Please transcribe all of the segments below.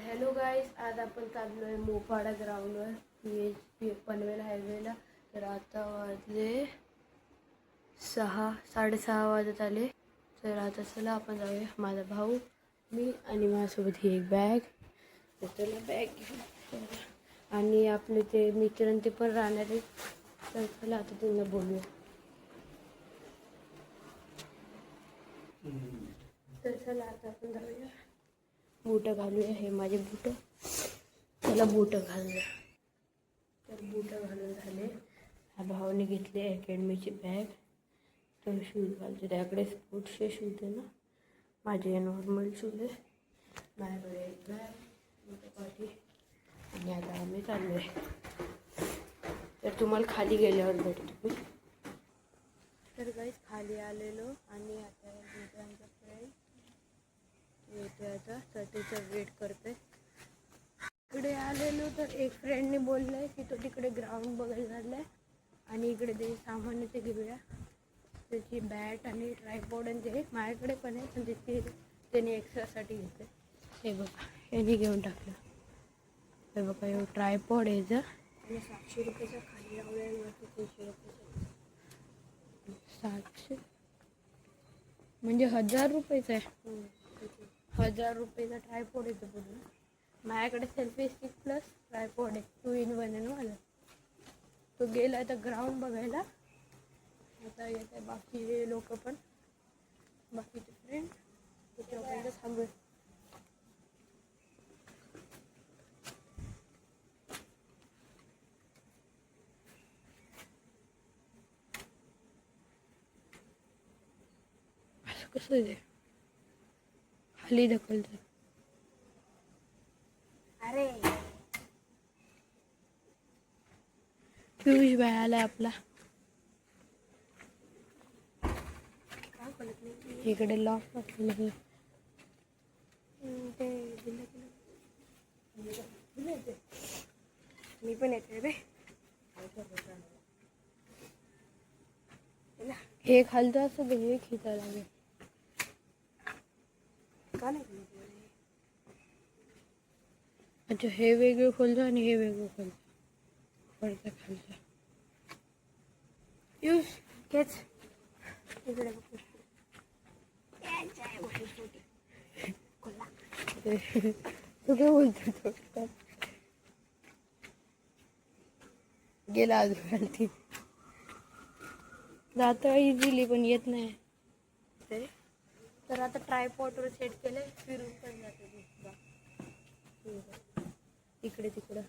Hello गाईस, आज आपण चाललो आहे मोपाडा ग्राउंडवर पनवेल हायवेला. तर आता वाजले 6:30 वाजत आले. तर आता चला आपण जाऊया. माझा भाऊ, मी आणि माझ्यासोबत ही एक बॅग. तर चला बॅग घेऊन आणि आपले ते मित्र ते पण राहणार आहे. तर चला आता त्यांना बोलूया. तर चला आता आपण जाऊया. बूट घालूया. हे माझे बूट. त्याला बूट घालूया. तर बूट घालून झाले. हा भावाने घेतले अकॅडमीची बॅग. तर शूज घालते. त्याकडे स्पोर्ट्सचे शूज आहे ना, माझे नॉर्मल शूज आहे. माझ्याकडे एक बॅग पाठी. आणि आता आम्ही चाललो आहे. तर तुम्हाला खाली गेल्यावर भेटतो मी. तर गाईस खाली आलेलो आणि आता आमचा फ्रेंड येते आता. तर त्याचं वेट करते. इकडे आलेलो तर एक फ्रेंडने बोललंय की तो तिकडे ग्राउंड बघायला झालाय आणि इकडे ते सामान ते घेऊया. त्याची बॅट आणि ट्रायपॉड आणि ते माझ्याकडे पण आहे, पण त्याने एक्स्ट्रासाठी घेते. हे बघा, यांनी घेऊन टाकलं. हे बघा, एवढं ट्रायपॉड आहे जर 700 रुपयाचा खाली लावल्यावरती 300 रुपयाचा. 700 म्हणजे 1000 रुपयाचा आहे. 1000 रुपयाचा ट्रायपॉड येतो पूर्ण. माझ्याकडे सेल्फी स्टिक प्लस ट्रायपॉड आहे. 2 in 1 आहे ना मला. तो गेला आता ग्राउंड बघायला. आता येत आहे बाकीचे लोक पण, बाकीचे फ्रेंड. त्याच्यापर्यंत थांबूया. असं कसं आहे खाली ढकलतं. अरे पियुष भाई आलाय आपला. इकडे लॉक असलेलं ते मी पण येते रे. हे खालतं असं हे खिचायला लागेल का नाही. अच्छा, हे वेगळं खोलतं आणि हे वेगळं खोलतं. पडतं खालचं. यूज केच इकडे तू काय बोलतो तो गेला अजून जातं इझिली पण येत नाही. तर आता ट्रायपॉडवर सेट केले. फिरून पण जाते इकडे तिकडं.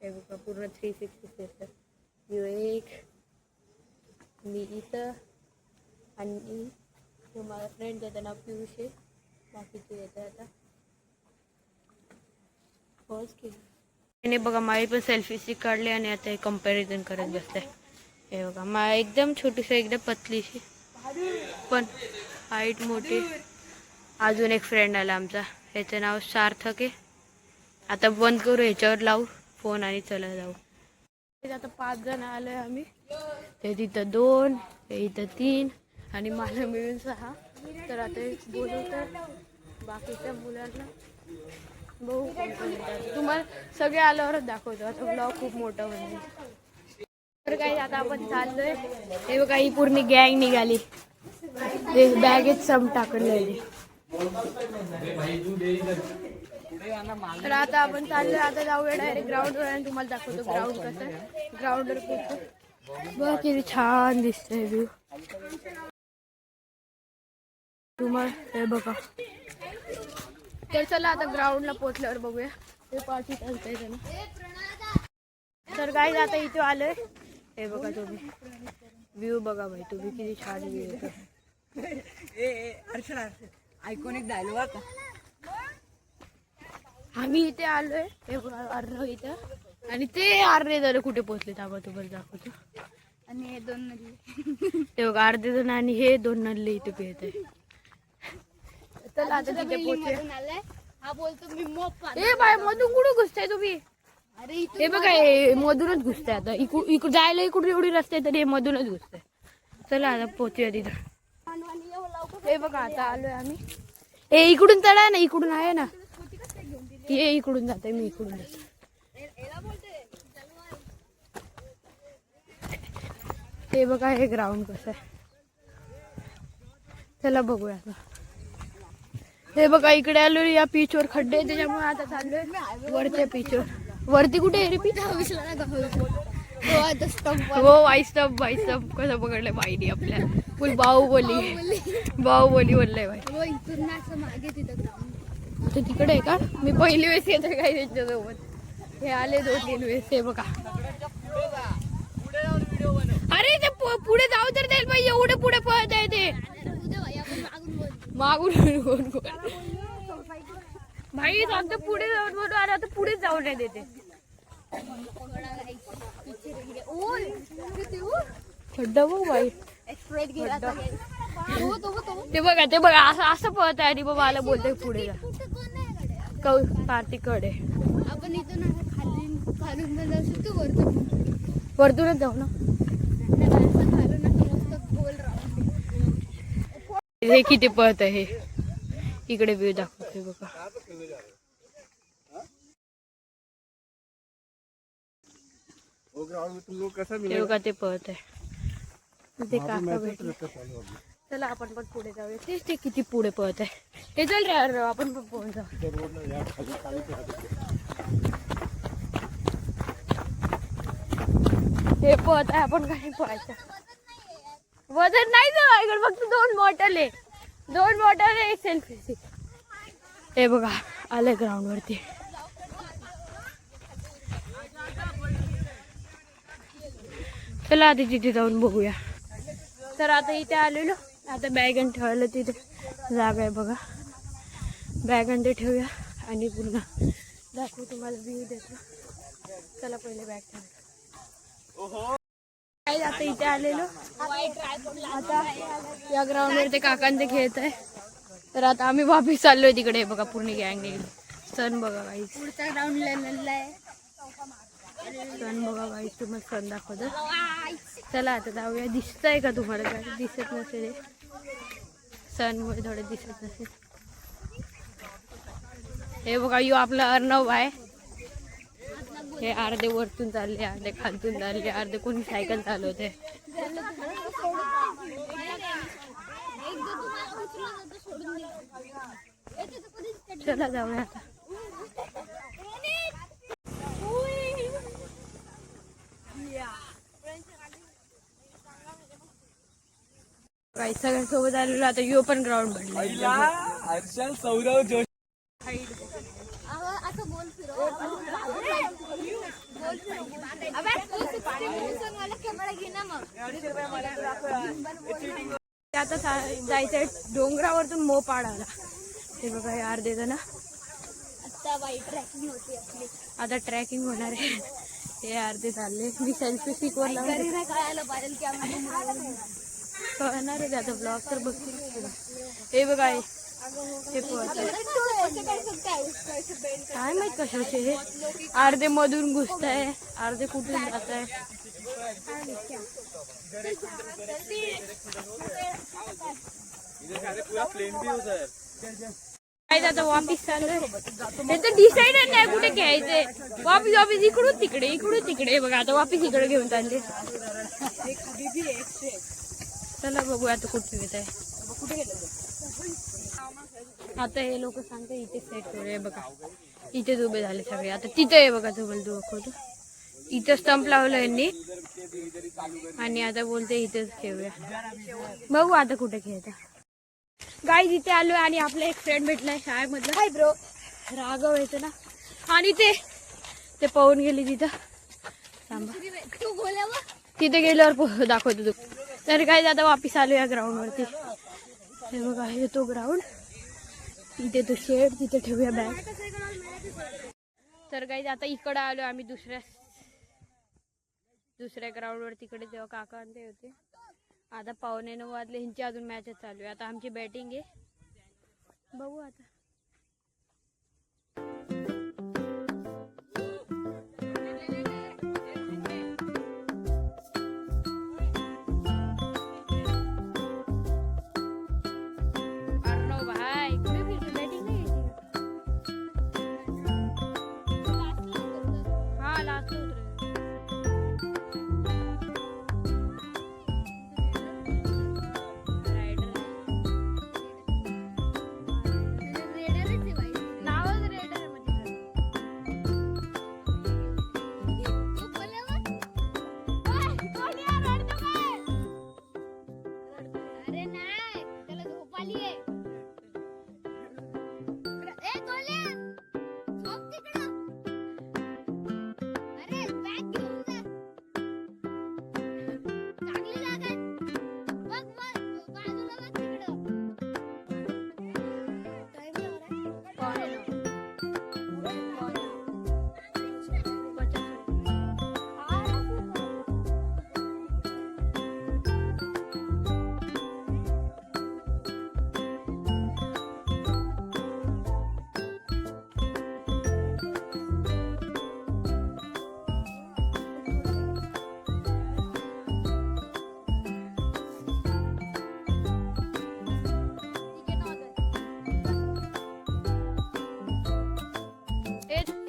हे बघा, पूर्ण 360 येतं. एक मी इथं आणि माझा फ्रेंड त्याचं नाव पियुष आहे. बाकीचे येतं आता पॉज केलं. त्याने बघा माझी पण सेल्फी स्टिक काढली आणि आता हे कम्पॅरिझन करत बसते. हे बघा, मा एकदम छोटीशी, एकदम पतलीशी, पण हाईट मोठी. अजून एक फ्रेंड आला आमचा, ह्याचं नाव सार्थक आहे. आता बंद करू, ह्याच्यावर लावू फोन आणि चला जाऊ. आता 5 जण आलोय आम्ही. ते तिथं 2, ते इथं 3 आणि मला मिळून 6. तर आता बोलवतं बाकीच्या मुलांना. बघू तुम्हाला सगळे आल्यावरच दाखवतो. आता ब्लॉग खूप मोठा होईल. तर काही आता आपण चाललोय. हे बघा, ही पूर्ण गँग निघाली. ते बॅगेत सम टाकलेली. तर आता आपण चाललोय. आता जाऊया डायरेक्ट ग्राउंडवर आणि तुम्हाला दाखवतो ग्राउंड कसं आहे. ग्राउंडवर खूप बघ किती छान दिसतंय व्ह्यू. तुम्हाला हे बघा. तर चला आता ग्राउंडला पोहोचल्यावर बघूया. ते पाठी चालतंय त्यांना. तर गाईज आता इथे आलोय. हे बघा तुम्ही व्ह्यू बघा भाई, तुम्ही किती छान व्ह्यू येतो. आयकॉनिक डायलॉग आता. आम्ही इथे आलोय. हे बघा अर्र इथं. आणि ते अर्धे जण कुठे पोहोचले ताबा तुम्हाला दाखवतो. आणि हे 2 नल्ले. ते बघा अर्धे जण आणि हे 2 नल्ले इथे पेत आहे. चला आता तिथे पोहोचूया. हा बोलतो मी मोप. ए बाय, मधून कुठे घुसताय तुम्ही? अरे हे बघा, हे मधूनच घुसतंय. आता इकडे जायला इकडे एवढी रस्ते तरी हे मधूनच घुसतंय. चला आता पोहोचूया तिथं. हे बघा आता आलोय आम्ही. ए इकडून चढा ना, इकडून आहे ना. ये इकडून जाते, मी इकडून जाते. हे बघा हे ग्राउंड कसं आहे. चला बघूया आता. हे बघा इकडे आलो या पिचवर खड्डे, त्याच्यामुळे आता चाललोय वरच्या पिचवर. वरती कुठे आहे रे पिच? हो वाई स्टंप कसं पकडलंय बाईने आपल्या. फुल बाहुबली बोललंय बाई. ते तिकडे आहे का? मी पहिली वेळेस येते काय त्यांच्यासोबत. हे आले 2-3 वेळेस. हे बघा अरे ते पुढे जाऊ तर द्यायला पाहिजे. एवढे पुढे पळत आहे ते. मागून भाई सांगतो पुढे जाऊन बोलतो. अरे आता पुढे जाऊ नाही देते. खड्डा बघ बाई. ते बघा असं पळत आहे. आणि बाबा मला बोलतोय पुढे जा. कार्तिकडे आपण इथून खालून जाऊ शकतो. वरतूनच जाऊ ना. हे किती पळत आहे. इकडे व्ह्यू दाखवते बघा. ते बघा ते पळत आहे. ते काका भेटले. चला आपण पण पुढे जाऊया. तेच ते किती पुढे पळत आहे. हे चल रे आपण पण पोहोच जाऊ. हे पळत आहे. आपण काही पळायचं वजन नाही जवळ. फक्त 2 बॉटल आहे. 2 बॉटल आहे. एक सेल्फी. हे बघा आले ग्राउंड वरती. चला आता तिथे जाऊन बघूया. तर आता इथे आलेलो. आता बॅगन ठेवायला तिथे जागा आहे बघा. बॅगन ते ठेवूया आणि पुन्हा दाखवू तुम्हाला व्ह्यू देतो. चला पहिले बॅग ठेवूया. आता इथे आलेलो. आता या ग्राउंड वर ते काकांचे खेळत आहे. तर आता आम्ही वापस चाललोय तिकडे. बघा पूर्ण गँग निघली. सण बघा गाईस. पुढचा ग्राउंड आहे. सण बघा गाईस. तुम्हाला सण दाखवतो. चला आता जाऊया. दिसतंय का तुम्हाला? काय दिसत नसेल. सणमुळे थोडे दिसत नसेल. हे बघा यो आपला अर्णव आहे. हे अर्धे वरतून चालले, अर्धे खालतून चालले, अर्धे कोणी सायकल चालवते. चला जाऊया आता. काही सगळ्यांसोबत आलेलो. आता यो पण ग्राउंड बनला. हर्षल सौरव जोशी. आता जायचंय डोंगरावरतून मोपाडाला. हे बघा हे अर्धे जण आता ट्रॅकिंग होणार आहे. हे अर्धे चालले. मी सेल्फी स्टिक वर कळणार आहे आता. ब्लॉग तर बघतील. हे बघा हे काय माहित कशाचे. हे अर्धे मधून घुसत आहे, अर्धे कुठून जात आहे. आता वापिस चाललोय. त्यांचं डिसाइड नाही कुठे घ्यायचंय. वापिस इकडून तिकडे बघा. आता वापिस इकडे घेऊन चालले. चला बघू आता कुठे घेत आहे. आता हे लोक सांगते इथे सेट करूया. बघा इथेच उभे झाले सगळे. आता तिथे आहे बघा. तुम्हाला दाखवतो. इथं स्टंप लावलं यांनी आणि आता बोलते इथेच खेळूया. बघू आता कुठे खेळता. गाईज इथे आलोय आणि आपला एक फ्रेंड भेटलाय शाळेमधला. Hi bro. राघव येतो ना. आणि ते पळून गेली तिथं. तिथे गेल्यावर दाखवतो तू. तर गाईज आता वापिस आलो या ग्राउंड वरती. हे बघा हे तो ग्राउंड. इथे तो शेड. तिथे ठेवूया बॅग. तर गाईज आता इकडे आलो आम्ही दुसऱ्या ग्राउंड वर. तिकडे तेव्हा काका ते होते. आता 9:15 वाजले. ह्यांची अजून मॅच चालू आहे. आता आमची बॅटिंग आहे. बघू आता. अर्णव भाई कुठे फिरतो? बॅटिंग नाही.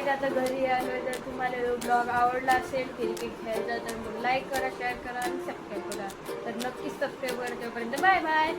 डायरेक्ट आता घरी आलो. जर तुम्हाला ब्लॉग आवडला असेल क्रिकेट खेळायचा तर मग लाईक करा, शेअर करा आणि सबस्क्राईब करा. तर नक्कीच सबस्क्राईब करा. तोपर्यंत बाय बाय.